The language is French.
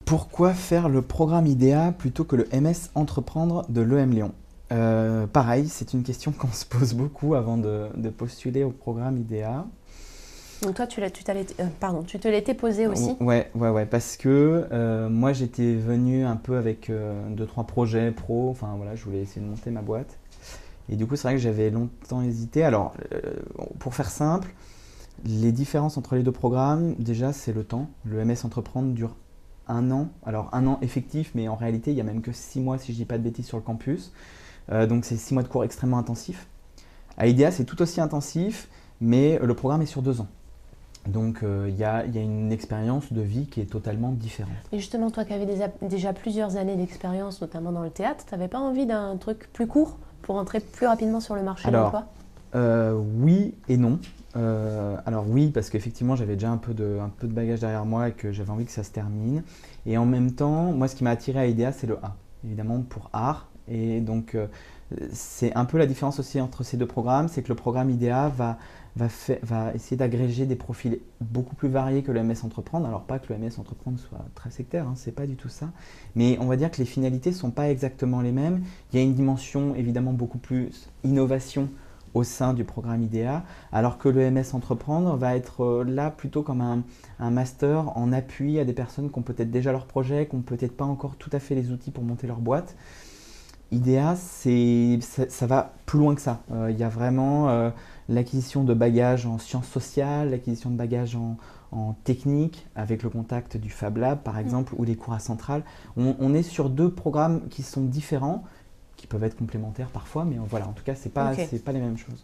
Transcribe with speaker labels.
Speaker 1: Pourquoi faire le programme IDEA plutôt que le MS Entreprendre de l'EM Lyon? Pareil, c'est une question qu'on se pose beaucoup avant de postuler au programme IDEA.
Speaker 2: Donc toi, tu te l'étais posé aussi.
Speaker 1: Ouais, parce que moi j'étais venu un peu avec deux, trois projets pro, enfin voilà, je voulais essayer de monter ma boîte. Et du coup, c'est vrai que j'avais longtemps hésité. Alors, pour faire simple, les différences entre les deux programmes, déjà, c'est le temps. Le MS Entreprendre dure un an. Alors, un an effectif, mais en réalité, il n'y a même que 6 mois, si je ne dis pas de bêtises, sur le campus. Donc, c'est 6 mois de cours extrêmement intensifs. À IDEA, c'est tout aussi intensif, mais le programme est sur 2 ans. Donc, il y a une expérience de vie qui est totalement différente.
Speaker 2: Et justement, toi qui avais déjà plusieurs années d'expérience, notamment dans le théâtre, tu n'avais pas envie d'un truc plus court pour entrer plus rapidement sur le marché de
Speaker 1: Alors,
Speaker 2: l'emploi?
Speaker 1: oui et non. Alors oui, parce qu'effectivement j'avais déjà un peu de bagage derrière moi et que j'avais envie que ça se termine. Et en même temps, moi ce qui m'a attiré à IDEA, c'est le A, évidemment pour art. Et donc c'est un peu la différence aussi entre ces deux programmes, c'est que le programme IDEA va essayer d'agréger des profils beaucoup plus variés que le MS Entreprendre. Alors pas que le MS Entreprendre soit très sectaire, hein, c'est pas du tout ça. Mais on va dire que les finalités ne sont pas exactement les mêmes. Il y a une dimension évidemment beaucoup plus innovation au sein du programme IDEA, alors que le MS Entreprendre va être là plutôt comme un master en appui à des personnes qui ont peut-être déjà leur projet, qui n'ont peut-être pas encore tout à fait les outils pour monter leur boîte. IDEA, ça va plus loin que ça. Il y a vraiment l'acquisition de bagages en sciences sociales, l'acquisition de bagages en technique, avec le contact du Fab Lab par exemple, ou les cours à Centrale. On est sur deux programmes qui sont différents, qui peuvent être complémentaires parfois, mais voilà, en tout cas,
Speaker 2: Ok.
Speaker 1: c'est pas les mêmes choses.